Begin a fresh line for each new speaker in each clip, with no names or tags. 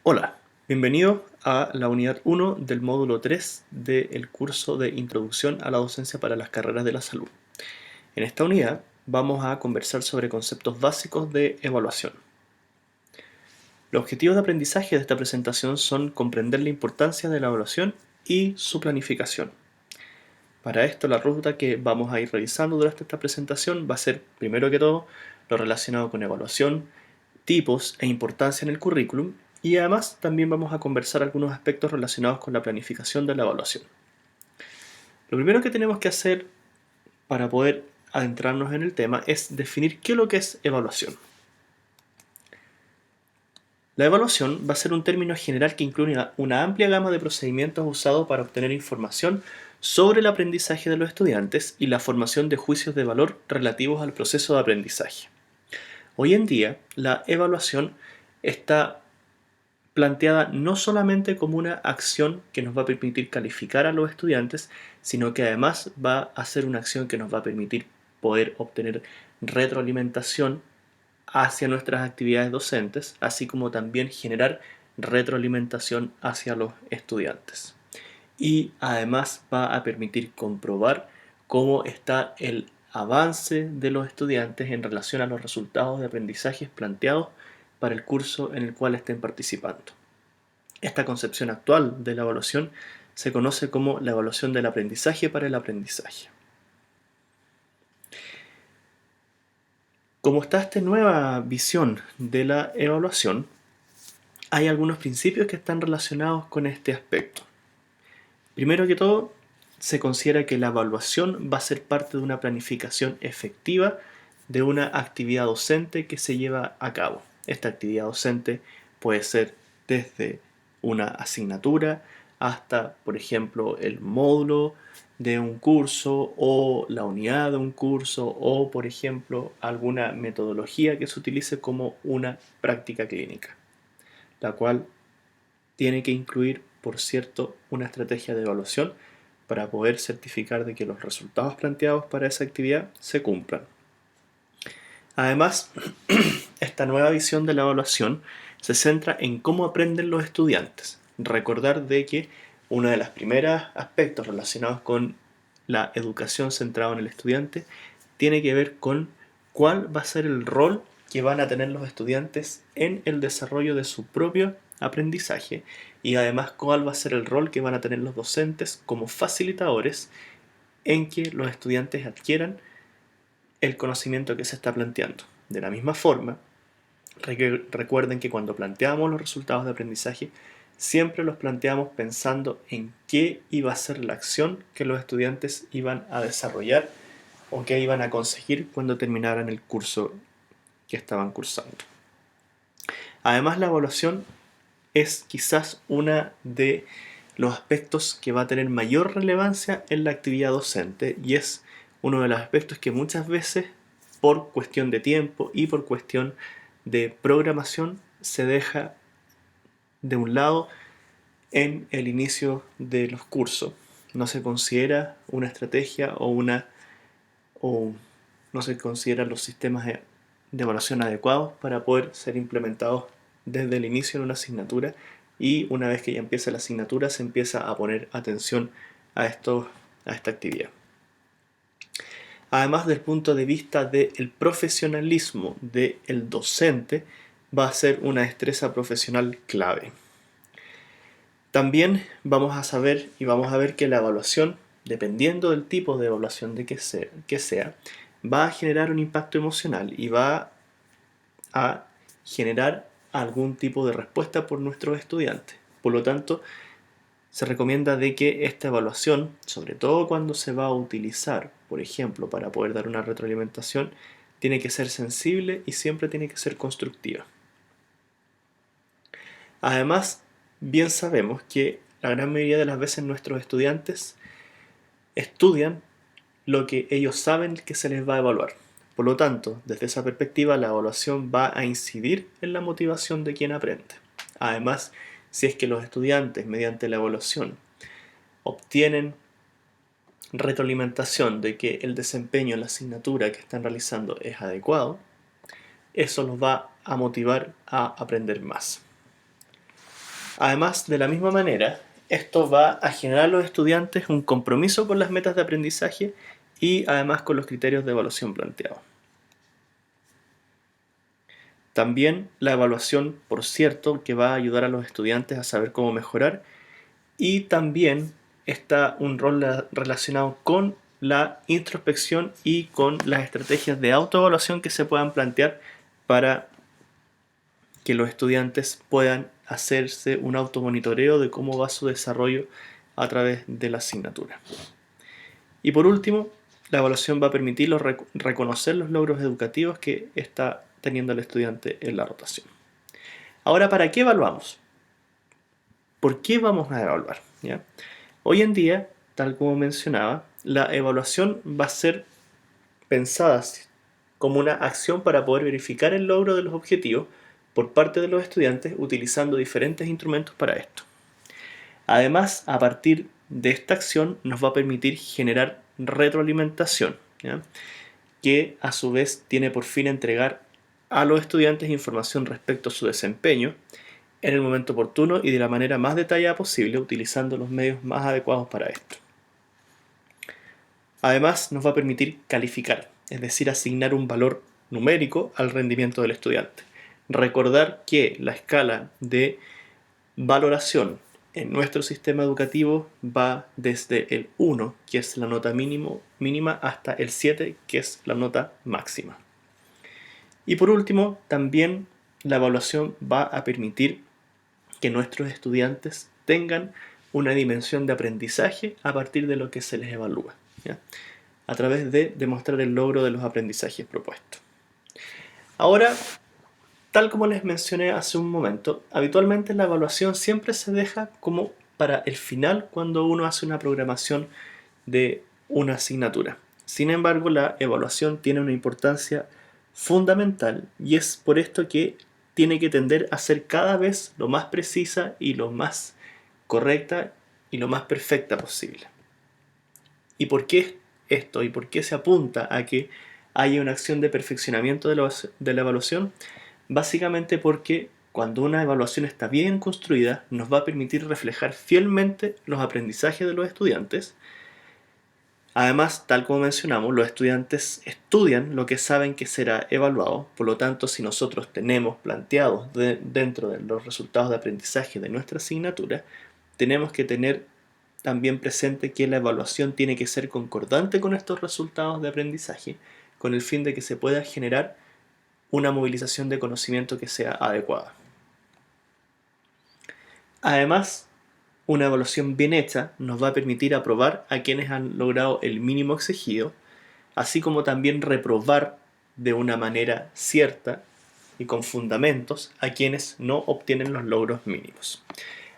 Hola, bienvenido a la unidad 1 del módulo 3 del curso de Introducción a la Docencia para las Carreras de la Salud. En esta unidad vamos a conversar sobre conceptos básicos de evaluación. Los objetivos de aprendizaje de esta presentación son comprender la importancia de la evaluación y su planificación. Para esto, la ruta que vamos a ir revisando durante esta presentación va a ser, primero que todo, lo relacionado con evaluación, tipos e importancia en el currículum, y además también vamos a conversar algunos aspectos relacionados con la planificación de la evaluación. Lo primero que tenemos que hacer para poder adentrarnos en el tema es definir qué es lo que es evaluación. La evaluación va a ser un término general que incluye una amplia gama de procedimientos usados para obtener información sobre el aprendizaje de los estudiantes y la formación de juicios de valor relativos al proceso de aprendizaje. Hoy en día, la evaluación está planteada no solamente como una acción que nos va a permitir calificar a los estudiantes, sino que además va a ser una acción que nos va a permitir poder obtener retroalimentación hacia nuestras actividades docentes, así como también generar retroalimentación hacia los estudiantes. Y además va a permitir comprobar cómo está el avance de los estudiantes en relación a los resultados de aprendizajes planteados para el curso en el cual estén participando. Esta concepción actual de la evaluación se conoce como la evaluación del aprendizaje para el aprendizaje. Como está esta nueva visión de la evaluación, hay algunos principios que están relacionados con este aspecto. Primero que todo, se considera que la evaluación va a ser parte de una planificación efectiva de una actividad docente que se lleva a cabo. Esta actividad docente puede ser desde una asignatura hasta, por ejemplo, el módulo de un curso o la unidad de un curso o, por ejemplo, alguna metodología que se utilice como una práctica clínica, la cual tiene que incluir, por cierto, una estrategia de evaluación para poder certificar de que los resultados planteados para esa actividad se cumplan. Además, esta nueva visión de la evaluación se centra en cómo aprenden los estudiantes. Recordar de que uno de los primeros aspectos relacionados con la educación centrada en el estudiante tiene que ver con cuál va a ser el rol que van a tener los estudiantes en el desarrollo de su propio aprendizaje y además cuál va a ser el rol que van a tener los docentes como facilitadores en que los estudiantes adquieran el conocimiento que se está planteando. De la misma forma, recuerden que cuando planteamos los resultados de aprendizaje, siempre los planteamos pensando en qué iba a ser la acción que los estudiantes iban a desarrollar o qué iban a conseguir cuando terminaran el curso que estaban cursando. Además, la evaluación es quizás uno de los aspectos que va a tener mayor relevancia en la actividad docente y es uno de los aspectos que muchas veces, por cuestión de tiempo y por cuestión de programación, se deja de un lado en el inicio de los cursos. No se considera una estrategia o no se consideran los sistemas de evaluación adecuados para poder ser implementados desde el inicio en una asignatura, y una vez que ya empieza la asignatura se empieza a poner atención a esta actividad. Además, del punto de vista del profesionalismo del docente, va a ser una destreza profesional clave. También vamos a saber y vamos a ver que la evaluación, dependiendo del tipo de evaluación que sea, va a generar un impacto emocional y va a generar algún tipo de respuesta por nuestros estudiantes. Por lo tanto, se recomienda de que esta evaluación, sobre todo cuando se va a utilizar, por ejemplo, para poder dar una retroalimentación, tiene que ser sensible y siempre tiene que ser constructiva. Además, bien sabemos que la gran mayoría de las veces nuestros estudiantes estudian lo que ellos saben que se les va a evaluar. Por lo tanto, desde esa perspectiva, la evaluación va a incidir en la motivación de quien aprende. Además, si es que los estudiantes, mediante la evaluación, obtienen retroalimentación de que el desempeño en la asignatura que están realizando es adecuado, eso los va a motivar a aprender más. Además, de la misma manera, esto va a generar a los estudiantes un compromiso con las metas de aprendizaje y además con los criterios de evaluación planteados. También la evaluación, por cierto, que va a ayudar a los estudiantes a saber cómo mejorar, y también está un rol relacionado con la introspección y con las estrategias de autoevaluación que se puedan plantear para que los estudiantes puedan hacerse un automonitoreo de cómo va su desarrollo a través de la asignatura. Y por último, la evaluación va a permitirlos reconocer los logros educativos que está teniendo el estudiante en la rotación. Ahora, ¿para qué evaluamos? ¿Por qué vamos a evaluar? ¿Ya? Hoy en día, tal como mencionaba, la evaluación va a ser pensada como una acción para poder verificar el logro de los objetivos por parte de los estudiantes utilizando diferentes instrumentos para esto. Además, a partir de esta acción nos va a permitir generar retroalimentación, ¿ya? Que a su vez tiene por fin entregar a los estudiantes información respecto a su desempeño en el momento oportuno y de la manera más detallada posible, utilizando los medios más adecuados para esto. Además, nos va a permitir calificar, es decir, asignar un valor numérico al rendimiento del estudiante. Recordar que la escala de valoración en nuestro sistema educativo va desde el 1, que es la nota mínima, hasta el 7, que es la nota máxima. Y por último, también la evaluación va a permitir que nuestros estudiantes tengan una dimensión de aprendizaje a partir de lo que se les evalúa, ¿ya? A través de demostrar el logro de los aprendizajes propuestos. Ahora, tal como les mencioné hace un momento, habitualmente la evaluación siempre se deja como para el final cuando uno hace una programación de una asignatura. Sin embargo, la evaluación tiene una importancia fundamental y es por esto que tiene que tender a ser cada vez lo más precisa y lo más correcta y lo más perfecta posible. ¿Y por qué esto? ¿Y por qué se apunta a que haya una acción de perfeccionamiento de la evaluación? Básicamente porque cuando una evaluación está bien construida, nos va a permitir reflejar fielmente los aprendizajes de los estudiantes. Además, tal como mencionamos, los estudiantes estudian lo que saben que será evaluado. Por lo tanto, si nosotros tenemos planteados dentro de los resultados de aprendizaje de nuestra asignatura, tenemos que tener también presente que la evaluación tiene que ser concordante con estos resultados de aprendizaje, con el fin de que se pueda generar una movilización de conocimiento que sea adecuada. Además, una evaluación bien hecha nos va a permitir aprobar a quienes han logrado el mínimo exigido, así como también reprobar de una manera cierta y con fundamentos a quienes no obtienen los logros mínimos.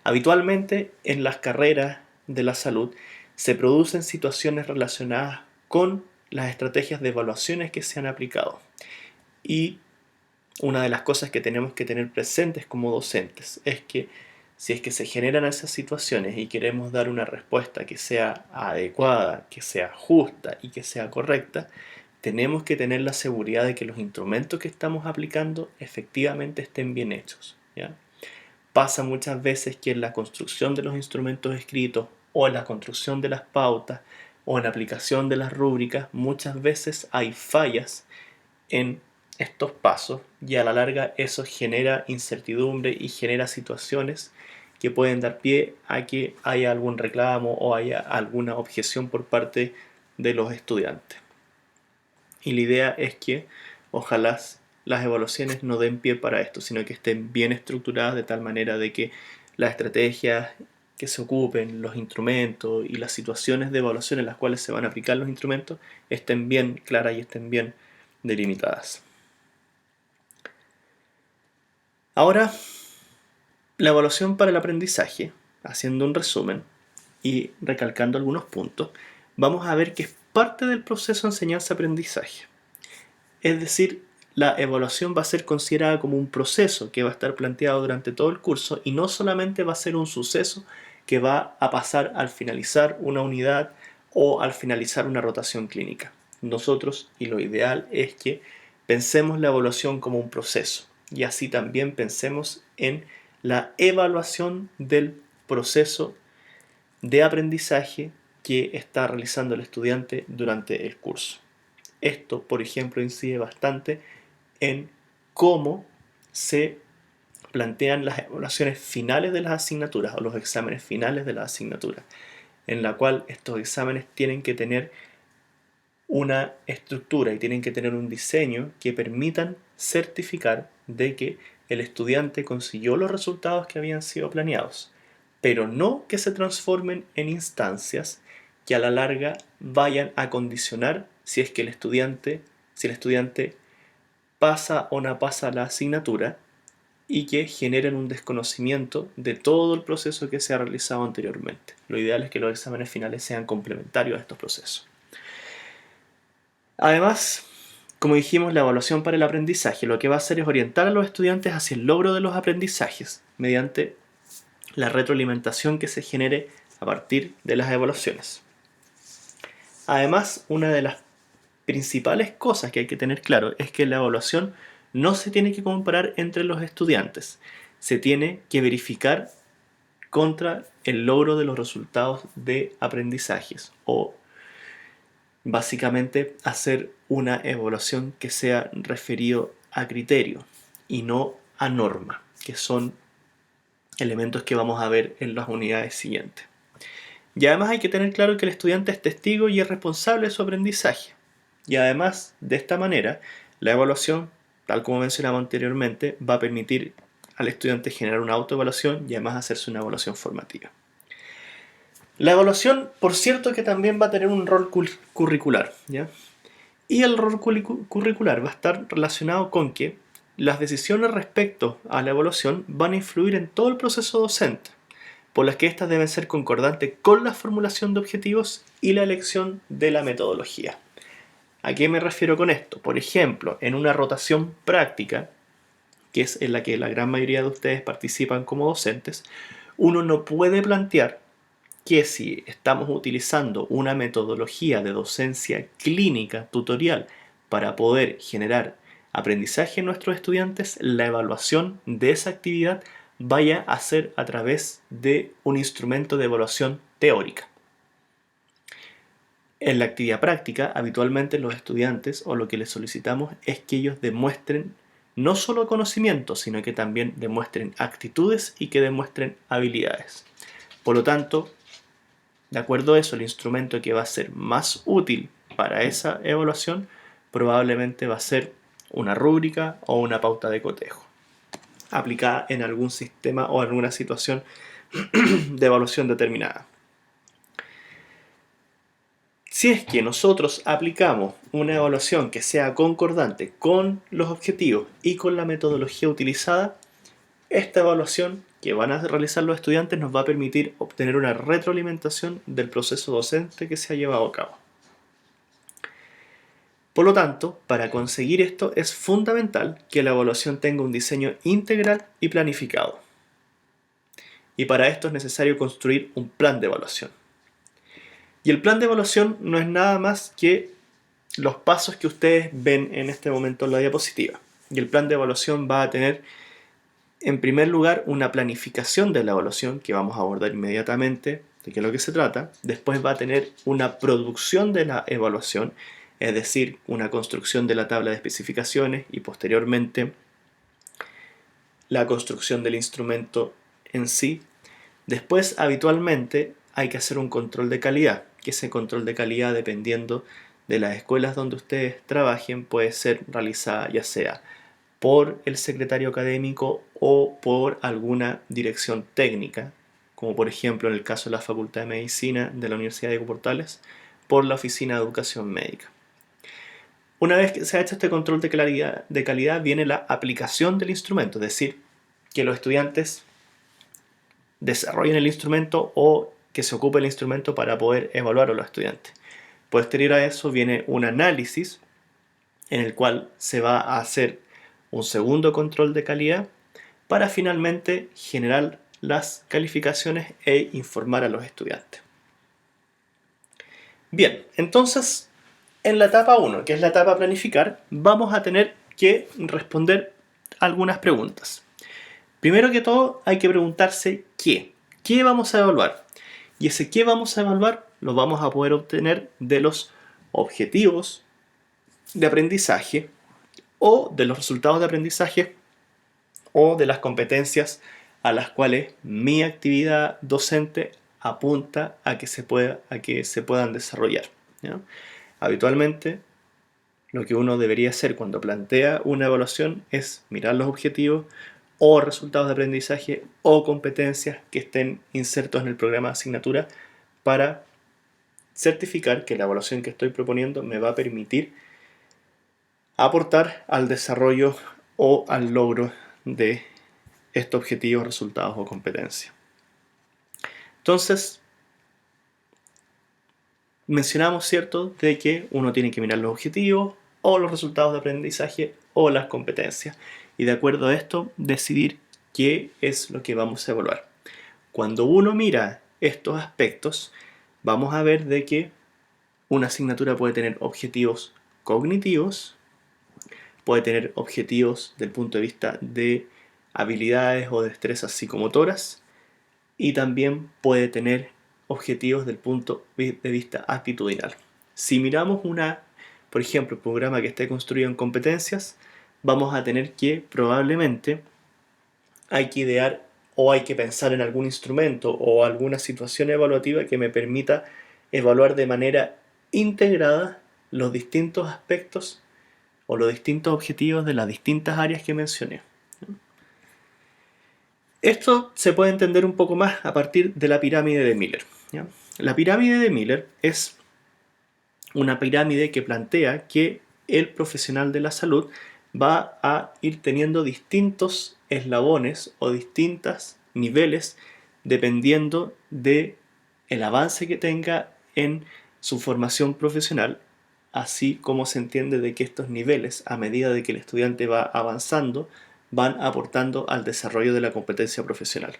Habitualmente en las carreras de la salud se producen situaciones relacionadas con las estrategias de evaluaciones que se han aplicado. Y una de las cosas que tenemos que tener presentes como docentes es que si es que se generan esas situaciones y queremos dar una respuesta que sea adecuada, que sea justa y que sea correcta, tenemos que tener la seguridad de que los instrumentos que estamos aplicando efectivamente estén bien hechos, ¿ya? Pasa muchas veces que en la construcción de los instrumentos escritos o en la construcción de las pautas o en la aplicación de las rúbricas, muchas veces hay fallas en estos pasos y a la larga eso genera incertidumbre y genera situaciones que pueden dar pie a que haya algún reclamo o haya alguna objeción por parte de los estudiantes. Y la idea es que ojalá las evaluaciones no den pie para esto, sino que estén bien estructuradas de tal manera de que las estrategias que se ocupen, los instrumentos y las situaciones de evaluación en las cuales se van a aplicar los instrumentos estén bien claras y estén bien delimitadas. Ahora, la evaluación para el aprendizaje, haciendo un resumen y recalcando algunos puntos, vamos a ver que es parte del proceso de enseñanza-aprendizaje. Es decir, la evaluación va a ser considerada como un proceso que va a estar planteado durante todo el curso y no solamente va a ser un suceso que va a pasar al finalizar una unidad o al finalizar una rotación clínica. Nosotros, y lo ideal es que pensemos la evaluación como un proceso y así también pensemos en la evaluación del proceso de aprendizaje que está realizando el estudiante durante el curso. Esto, por ejemplo, incide bastante en cómo se plantean las evaluaciones finales de las asignaturas o los exámenes finales de las asignaturas, en la cual estos exámenes tienen que tener una estructura y tienen que tener un diseño que permitan certificar de que el estudiante consiguió los resultados que habían sido planeados, pero no que se transformen en instancias que a la larga vayan a condicionar si es que si el estudiante pasa o no pasa la asignatura y que generen un desconocimiento de todo el proceso que se ha realizado anteriormente. Lo ideal es que los exámenes finales sean complementarios a estos procesos. Además, como dijimos, la evaluación para el aprendizaje lo que va a hacer es orientar a los estudiantes hacia el logro de los aprendizajes mediante la retroalimentación que se genere a partir de las evaluaciones. Además, una de las principales cosas que hay que tener claro es que la evaluación no se tiene que comparar entre los estudiantes, se tiene que verificar contra el logro de los resultados de aprendizajes o básicamente hacer una evaluación que sea referido a criterio y no a norma, que son elementos que vamos a ver en las unidades siguientes. Y además hay que tener claro que el estudiante es testigo y es responsable de su aprendizaje. Y además, de esta manera, la evaluación, tal como mencionaba anteriormente, va a permitir al estudiante generar una autoevaluación y además hacerse una evaluación formativa. La evaluación, por cierto, que también va a tener un rol curricular, ¿ya? Y el rol curricular va a estar relacionado con que las decisiones respecto a la evaluación van a influir en todo el proceso docente, por las que éstas deben ser concordantes con la formulación de objetivos y la elección de la metodología. ¿A qué me refiero con esto? Por ejemplo, en una rotación práctica, que es en la que la gran mayoría de ustedes participan como docentes, uno no puede plantear que si estamos utilizando una metodología de docencia clínica tutorial para poder generar aprendizaje en nuestros estudiantes, la evaluación de esa actividad vaya a ser a través de un instrumento de evaluación teórica. En la actividad práctica, habitualmente los estudiantes o lo que les solicitamos es que ellos demuestren no solo conocimientos, sino que también demuestren actitudes y que demuestren habilidades. Por lo tanto, de acuerdo a eso, el instrumento que va a ser más útil para esa evaluación probablemente va a ser una rúbrica o una pauta de cotejo, aplicada en algún sistema o en alguna situación de evaluación determinada. Si es que nosotros aplicamos una evaluación que sea concordante con los objetivos y con la metodología utilizada, esta evaluación que van a realizar los estudiantes nos va a permitir obtener una retroalimentación del proceso docente que se ha llevado a cabo. Por lo tanto, para conseguir esto es fundamental que la evaluación tenga un diseño integral y planificado. Y para esto es necesario construir un plan de evaluación. Y el plan de evaluación no es nada más que los pasos que ustedes ven en este momento en la diapositiva. Y el plan de evaluación va a tener, en primer lugar, una planificación de la evaluación que vamos a abordar inmediatamente, de qué es lo que se trata. Después va a tener una producción de la evaluación, es decir, una construcción de la tabla de especificaciones y posteriormente la construcción del instrumento en sí. Después, habitualmente, hay que hacer un control de calidad, que ese control de calidad, dependiendo de las escuelas donde ustedes trabajen, puede ser realizada ya sea por el secretario académico o por alguna dirección técnica, como por ejemplo en el caso de la Facultad de Medicina de la Universidad de Diego Portales, por la Oficina de Educación Médica. Una vez que se ha hecho este control de calidad, viene la aplicación del instrumento, es decir, que los estudiantes desarrollen el instrumento o que se ocupe el instrumento para poder evaluar a los estudiantes. Posterior a eso viene un análisis en el cual se va a hacer un segundo control de calidad para finalmente generar las calificaciones e informar a los estudiantes. Bien, entonces en la etapa 1, que es la etapa planificar, vamos a tener que responder algunas preguntas. Primero que todo hay que preguntarse ¿qué? ¿Qué vamos a evaluar? Y ese qué vamos a evaluar lo vamos a poder obtener de los objetivos de aprendizaje o de los resultados de aprendizaje o de las competencias a las cuales mi actividad docente apunta a que se puedan desarrollar, ¿ya? Habitualmente, lo que uno debería hacer cuando plantea una evaluación es mirar los objetivos o resultados de aprendizaje o competencias que estén insertos en el programa de asignatura para certificar que la evaluación que estoy proponiendo me va a permitir aportar al desarrollo o al logro de estos objetivos, resultados o competencias. Entonces, mencionamos, ¿cierto?, de que uno tiene que mirar los objetivos o los resultados de aprendizaje o las competencias y de acuerdo a esto decidir qué es lo que vamos a evaluar. Cuando uno mira estos aspectos, vamos a ver de que una asignatura puede tener objetivos cognitivos, puede tener objetivos del punto de vista de habilidades o destrezas psicomotoras y también puede tener objetivos del punto de vista actitudinal. Si miramos por ejemplo, un programa que esté construido en competencias, vamos a tener que probablemente hay que idear o hay que pensar en algún instrumento o alguna situación evaluativa que me permita evaluar de manera integrada los distintos aspectos o los distintos objetivos de las distintas áreas que mencioné. Esto se puede entender un poco más a partir de la pirámide de Miller, ¿ya? La pirámide de Miller es una pirámide que plantea que el profesional de la salud va a ir teniendo distintos eslabones o distintos niveles dependiendo de el avance que tenga en su formación profesional, así como se entiende de que estos niveles, a medida de que el estudiante va avanzando, van aportando al desarrollo de la competencia profesional.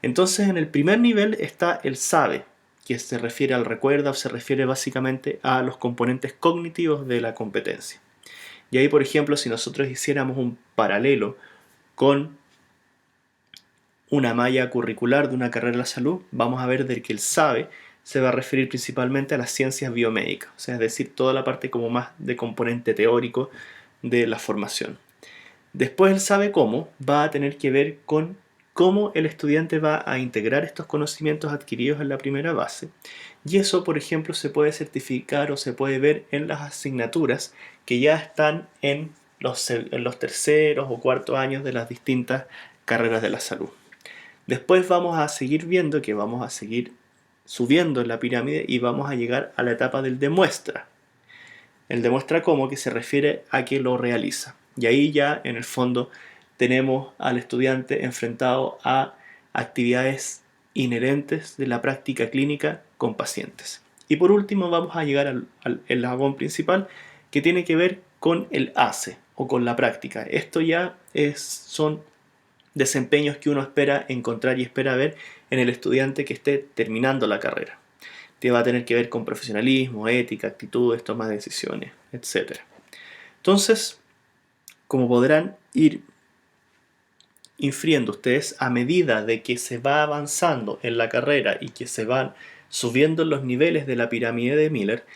Entonces, en el primer nivel está el sabe, que se refiere al recuerda o se refiere básicamente a los componentes cognitivos de la competencia. Y ahí, por ejemplo, si nosotros hiciéramos un paralelo con una malla curricular de una carrera de la salud, vamos a ver de que el sabe se va a referir principalmente a las ciencias biomédicas, o sea, es decir, toda la parte como más de componente teórico de la formación. Después el sabe cómo va a tener que ver con cómo el estudiante va a integrar estos conocimientos adquiridos en la primera base. Y eso, por ejemplo, se puede certificar o se puede ver en las asignaturas que ya están en los terceros o cuartos años de las distintas carreras de la salud. Después vamos a seguir viendo que vamos a seguir subiendo en la pirámide y vamos a llegar a la etapa del demuestra. El demuestra cómo, que se refiere a que lo realiza. Y ahí ya en el fondo tenemos al estudiante enfrentado a actividades inherentes de la práctica clínica con pacientes. Y por último vamos a llegar al eslabón principal que tiene que ver con el hace o con la práctica. Esto ya son desempeños que uno espera encontrar y espera ver en el estudiante que esté terminando la carrera. Que va a tener que ver con profesionalismo, ética, actitudes, toma de decisiones, etc. Entonces, como podrán ir infiriendo ustedes, a medida de que se va avanzando en la carrera y que se van subiendo los niveles de la pirámide de Miller,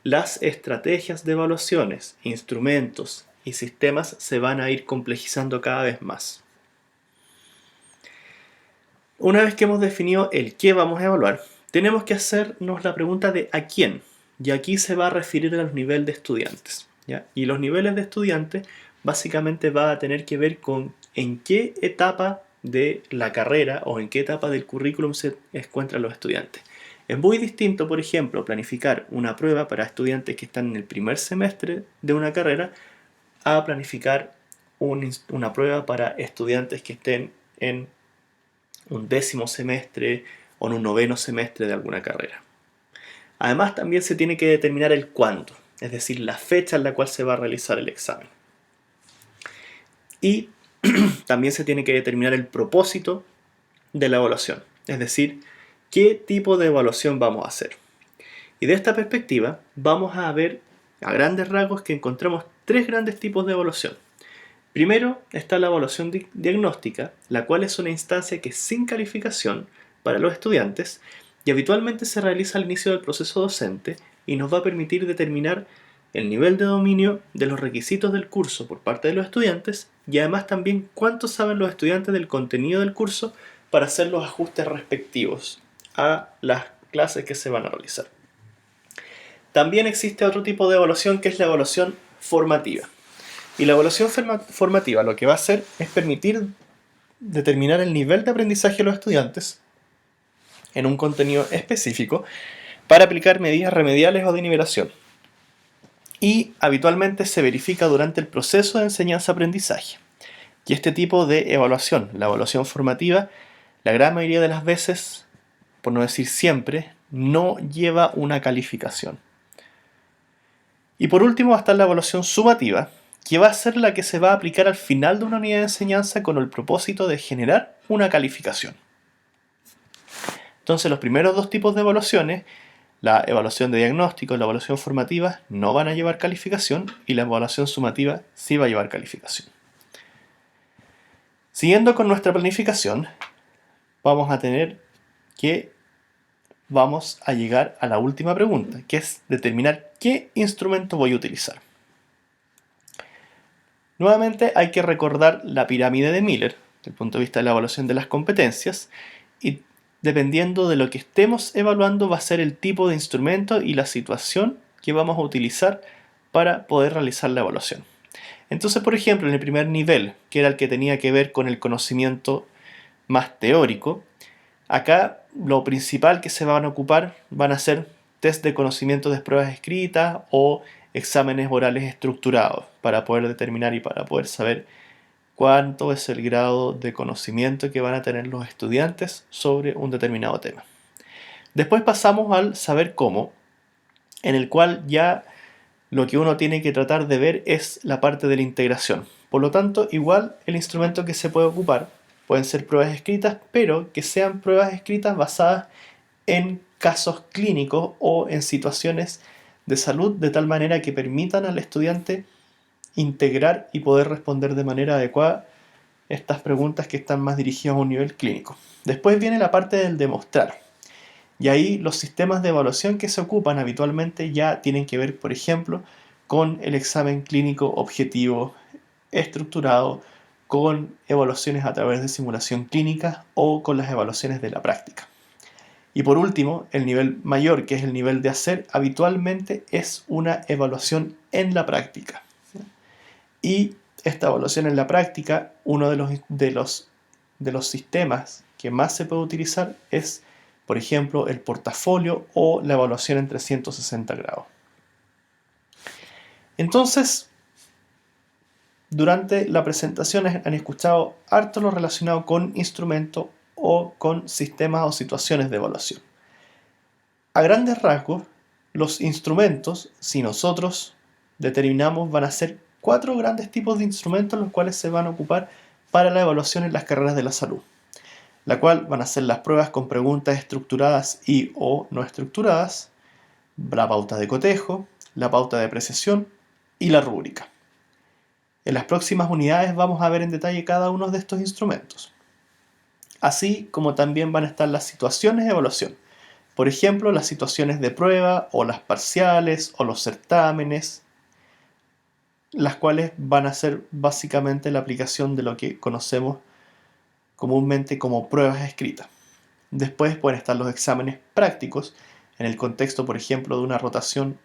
las estrategias de evaluaciones, instrumentos y sistemas se van a ir complejizando cada vez más. Una vez que hemos definido el qué vamos a evaluar, tenemos que hacernos la pregunta de a quién. Y aquí se va a referir a los niveles de estudiantes, ¿ya? Y los niveles de estudiantes básicamente va a tener que ver con en qué etapa de la carrera o en qué etapa del currículum se encuentran los estudiantes. Es muy distinto, por ejemplo, planificar una prueba para estudiantes que están en el primer semestre de una carrera a planificar una prueba para estudiantes que estén en un 10º semestre o en un 9º semestre de alguna carrera. Además, también se tiene que determinar el cuándo, es decir, la fecha en la cual se va a realizar el examen. Y también se tiene que determinar el propósito de la evaluación, es decir, qué tipo de evaluación vamos a hacer. Y de esta perspectiva, vamos a ver a grandes rasgos que encontramos tres grandes tipos de evaluación. Primero está la evaluación diagnóstica, la cual es una instancia que es sin calificación para los estudiantes y habitualmente se realiza al inicio del proceso docente y nos va a permitir determinar el nivel de dominio de los requisitos del curso por parte de los estudiantes y además también cuánto saben los estudiantes del contenido del curso para hacer los ajustes respectivos a las clases que se van a realizar. También existe otro tipo de evaluación que es la evaluación formativa. Y la evaluación formativa lo que va a hacer es permitir determinar el nivel de aprendizaje de los estudiantes en un contenido específico para aplicar medidas remediales o de nivelación. Y habitualmente se verifica durante el proceso de enseñanza-aprendizaje. Y este tipo de evaluación, la evaluación formativa, la gran mayoría de las veces, por no decir siempre, no lleva una calificación. Y por último va a estar la evaluación sumativa, que va a ser la que se va a aplicar al final de una unidad de enseñanza con el propósito de generar una calificación. Entonces los primeros dos tipos de evaluaciones, la evaluación de diagnóstico y la evaluación formativa, no van a llevar calificación y la evaluación sumativa sí va a llevar calificación. Siguiendo con nuestra planificación, vamos a llegar a la última pregunta, que es determinar qué instrumento voy a utilizar. Nuevamente hay que recordar la pirámide de Miller, desde el punto de vista de la evaluación de las competencias, y dependiendo de lo que estemos evaluando va a ser el tipo de instrumento y la situación que vamos a utilizar para poder realizar la evaluación. Entonces, por ejemplo, en el primer nivel, que era el que tenía que ver con el conocimiento más teórico, acá lo principal que se van a ocupar van a ser test de conocimiento de pruebas escritas o exámenes orales estructurados para poder determinar y para poder saber cuánto es el grado de conocimiento que van a tener los estudiantes sobre un determinado tema. Después pasamos al saber cómo, en el cual ya lo que uno tiene que tratar de ver es la parte de la integración. Por lo tanto, igual el instrumento que se puede ocupar pueden ser pruebas escritas, pero que sean pruebas escritas basadas en casos clínicos o en situaciones de salud de tal manera que permitan al estudiante integrar y poder responder de manera adecuada estas preguntas que están más dirigidas a un nivel clínico. Después viene la parte del demostrar. Y ahí los sistemas de evaluación que se ocupan habitualmente ya tienen que ver, por ejemplo, con el examen clínico objetivo estructurado, con evaluaciones a través de simulación clínica o con las evaluaciones de la práctica. Y por último, el nivel mayor, que es el nivel de hacer, habitualmente es una evaluación en la práctica. Y esta evaluación en la práctica, uno de los sistemas que más se puede utilizar es, por ejemplo, el portafolio o la evaluación en 360 grados. Entonces, durante la presentación han escuchado harto lo relacionado con instrumentos o con sistemas o situaciones de evaluación. A grandes rasgos, los instrumentos, si nosotros determinamos, van a ser 4 grandes tipos de instrumentos los cuales se van a ocupar para la evaluación en las carreras de la salud, la cual van a ser las pruebas con preguntas estructuradas y o no estructuradas, la pauta de cotejo, la pauta de apreciación y la rúbrica. En las próximas unidades vamos a ver en detalle cada uno de estos instrumentos, así como también van a estar las situaciones de evaluación. Por ejemplo, las situaciones de prueba o las parciales o los certámenes, las cuales van a ser básicamente la aplicación de lo que conocemos comúnmente como pruebas escritas. Después pueden estar los exámenes prácticos en el contexto, por ejemplo, de una rotación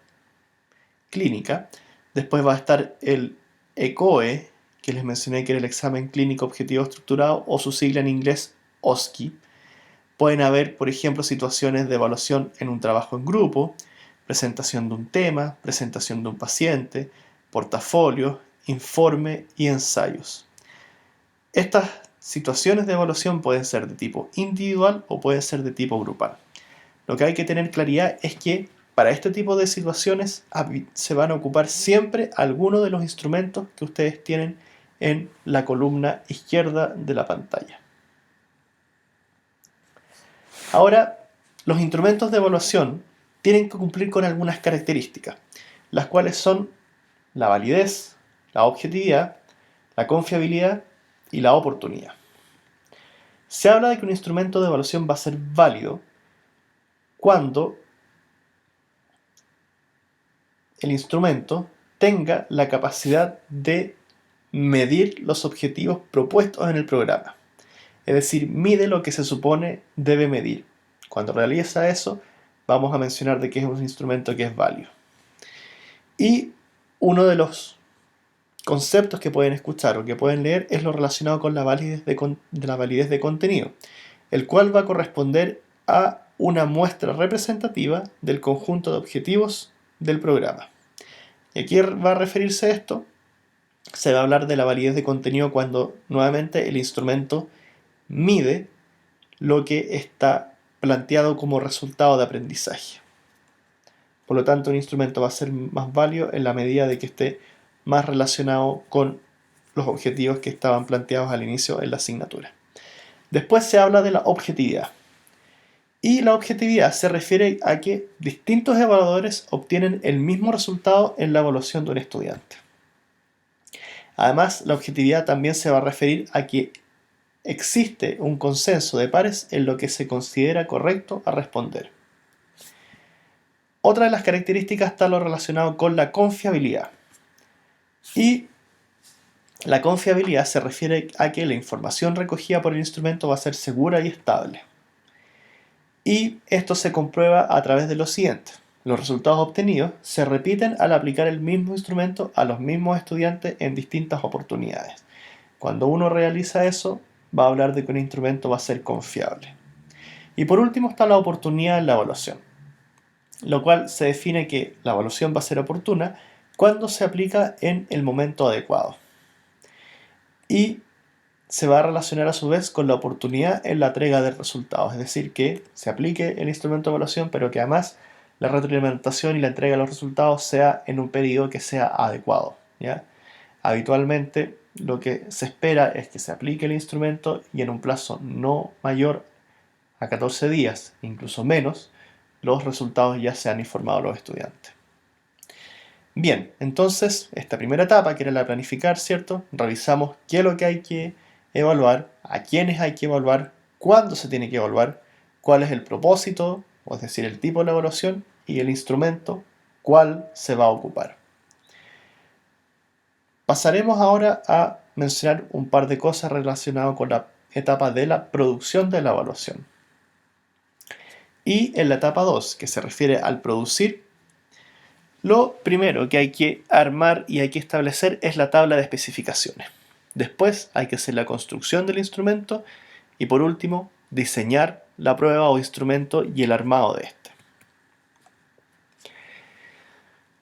clínica. Después va a estar el ECOE, que les mencioné que era el examen clínico objetivo estructurado, o su sigla en inglés OSCE. Pueden haber, por ejemplo, situaciones de evaluación en un trabajo en grupo, presentación de un tema, presentación de un paciente, portafolio, informe y ensayos. Estas situaciones de evaluación pueden ser de tipo individual o pueden ser de tipo grupal. Lo que hay que tener claridad es que para este tipo de situaciones se van a ocupar siempre algunos de los instrumentos que ustedes tienen en la columna izquierda de la pantalla. Ahora, los instrumentos de evaluación tienen que cumplir con algunas características, las cuales son la validez, la objetividad, la confiabilidad y la oportunidad. Se habla de que un instrumento de evaluación va a ser válido cuando el instrumento tenga la capacidad de medir los objetivos propuestos en el programa. Es decir, mide lo que se supone debe medir. Cuando realiza eso, vamos a mencionar de que es un instrumento que es válido. Y uno de los conceptos que pueden escuchar o que pueden leer es lo relacionado con la validez de contenido, el cual va a corresponder a una muestra representativa del conjunto de objetivos del programa. ¿Y a qué va a referirse esto? Se va a hablar de la validez de contenido cuando nuevamente el instrumento mide lo que está planteado como resultado de aprendizaje. Por lo tanto, un instrumento va a ser más válido en la medida de que esté más relacionado con los objetivos que estaban planteados al inicio en la asignatura. Después se habla de la objetividad. Y la objetividad se refiere a que distintos evaluadores obtienen el mismo resultado en la evaluación de un estudiante. Además, la objetividad también se va a referir a que existe un consenso de pares en lo que se considera correcto a responder. Otra de las características está lo relacionado con la confiabilidad. Y la confiabilidad se refiere a que la información recogida por el instrumento va a ser segura y estable. Y esto se comprueba a través de lo siguiente. Los resultados obtenidos se repiten al aplicar el mismo instrumento a los mismos estudiantes en distintas oportunidades. Cuando uno realiza eso, va a hablar de que un instrumento va a ser confiable. Y por último está la oportunidad en la evaluación, lo cual se define que la evaluación va a ser oportuna cuando se aplica en el momento adecuado. Y se va a relacionar a su vez con la oportunidad en la entrega de resultados, es decir, que se aplique el instrumento de evaluación, pero que además la retroalimentación y la entrega de los resultados sea en un periodo que sea adecuado, ¿ya? Habitualmente lo que se espera es que se aplique el instrumento y en un plazo no mayor a 14 días, incluso menos, los resultados ya se han informado a los estudiantes. Bien, entonces esta primera etapa, que era la de planificar, ¿cierto? Revisamos qué es lo que hay que evaluar, a quiénes hay que evaluar, cuándo se tiene que evaluar, cuál es el propósito, o es decir, el tipo de la evaluación, y el instrumento, cuál se va a ocupar. Pasaremos ahora a mencionar un par de cosas relacionadas con la etapa de la producción de la evaluación. Y en la etapa 2, que se refiere al producir, lo primero que hay que armar y hay que establecer es la tabla de especificaciones. Después hay que hacer la construcción del instrumento y por último diseñar la prueba o instrumento y el armado de este.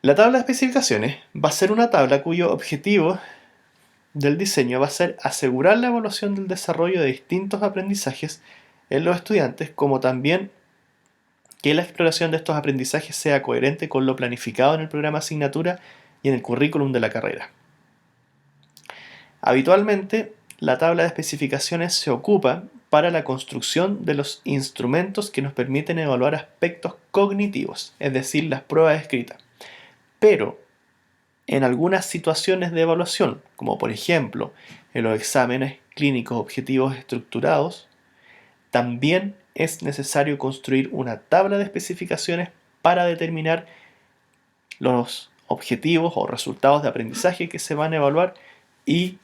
La tabla de especificaciones va a ser una tabla cuyo objetivo del diseño va a ser asegurar la evaluación del desarrollo de distintos aprendizajes en los estudiantes, como también que la exploración de estos aprendizajes sea coherente con lo planificado en el programa de asignatura y en el currículum de la carrera. Habitualmente, la tabla de especificaciones se ocupa para la construcción de los instrumentos que nos permiten evaluar aspectos cognitivos, es decir, las pruebas escritas. Pero, en algunas situaciones de evaluación, como por ejemplo en los exámenes clínicos objetivos estructurados, también es necesario construir una tabla de especificaciones para determinar los objetivos o resultados de aprendizaje que se van a evaluar y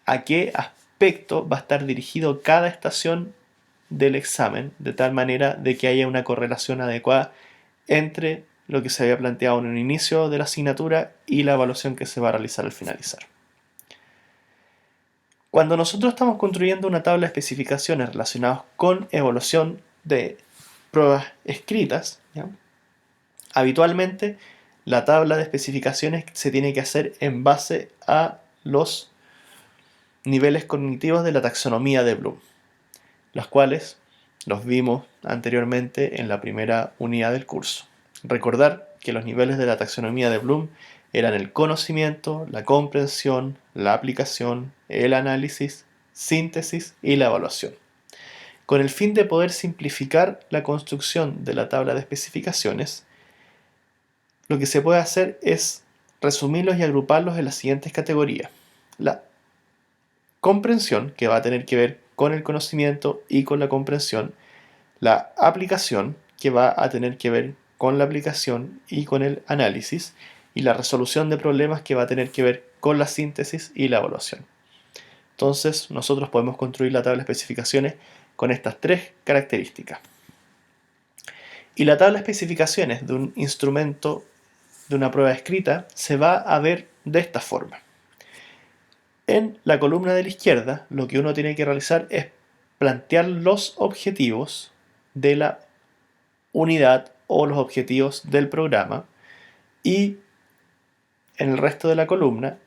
a qué aspecto va a estar dirigido cada estación del examen, de tal manera de que haya una correlación adecuada entre lo que se había planteado en el inicio de la asignatura y la evaluación que se va a realizar al finalizar. Cuando nosotros estamos construyendo una tabla de especificaciones relacionadas con evaluación de pruebas escritas, ¿ya? Habitualmente la tabla de especificaciones se tiene que hacer en base a los niveles cognitivos de la taxonomía de Bloom, los cuales los vimos anteriormente en la primera unidad del curso. Recordar que los niveles de la taxonomía de Bloom eran el conocimiento, la comprensión, la aplicación, el análisis, síntesis y la evaluación. Con el fin de poder simplificar la construcción de la tabla de especificaciones, lo que se puede hacer es resumirlos y agruparlos en las siguientes categorías. La comprensión, que va a tener que ver con el conocimiento y con la comprensión, la aplicación, que va a tener que ver con la aplicación y con el análisis, y la resolución de problemas, que va a tener que ver con la síntesis y la evaluación. Entonces, nosotros podemos construir la tabla de especificaciones con estas tres características. Y la tabla de especificaciones de un instrumento de una prueba escrita se va a ver de esta forma. En la columna de la izquierda, lo que uno tiene que realizar es plantear los objetivos de la unidad o los objetivos del programa, y en el resto de la columna,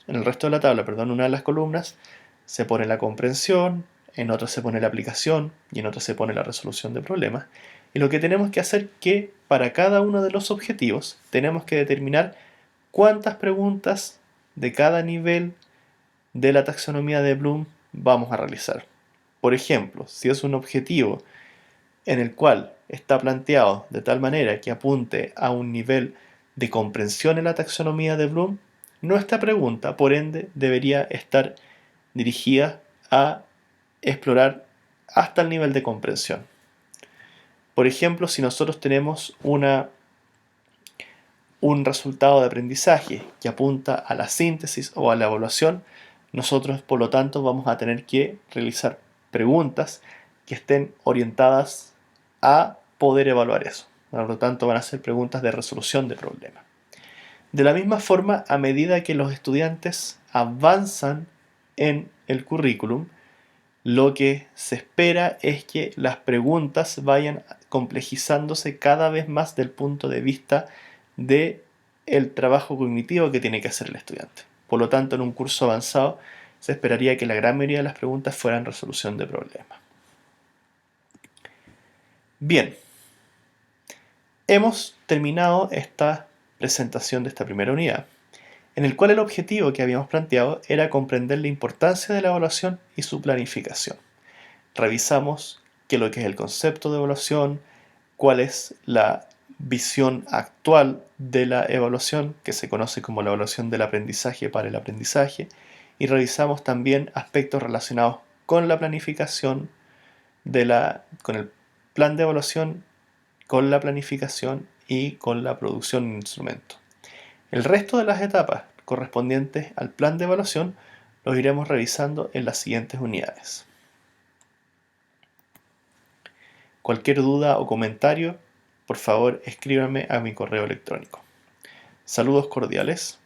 en el resto de la tabla, perdón, una de las columnas se pone la comprensión, en otra se pone la aplicación y en otra se pone la resolución de problemas. Y lo que tenemos que hacer es que para cada uno de los objetivos tenemos que determinar cuántas preguntas de cada nivel de la taxonomía de Bloom vamos a realizar. Por ejemplo, si es un objetivo en el cual está planteado de tal manera que apunte a un nivel de comprensión en la taxonomía de Bloom, nuestra pregunta, por ende, debería estar dirigida a explorar hasta el nivel de comprensión. Por ejemplo, si nosotros tenemos un resultado de aprendizaje que apunta a la síntesis o a la evaluación, nosotros por lo tanto vamos a tener que realizar preguntas que estén orientadas a poder evaluar eso. Por lo tanto van a ser preguntas de resolución de problemas. De la misma forma, a medida que los estudiantes avanzan en el currículum, lo que se espera es que las preguntas vayan complejizándose cada vez más del punto de vista de el trabajo cognitivo que tiene que hacer el estudiante. Por lo tanto, en un curso avanzado se esperaría que la gran mayoría de las preguntas fueran resolución de problemas. Bien, hemos terminado esta presentación de esta primera unidad, en el cual el objetivo que habíamos planteado era comprender la importancia de la evaluación y su planificación. Revisamos qué es lo que es el concepto de evaluación, cuál es la visión actual de la evaluación, que se conoce como la evaluación del aprendizaje para el aprendizaje, y revisamos también aspectos relacionados con la planificación, con el plan de evaluación, con la planificación y con la producción de un instrumento. El resto de las etapas correspondientes al plan de evaluación los iremos revisando en las siguientes unidades. Cualquier duda o comentario, por favor escríbame a mi correo electrónico. Saludos cordiales.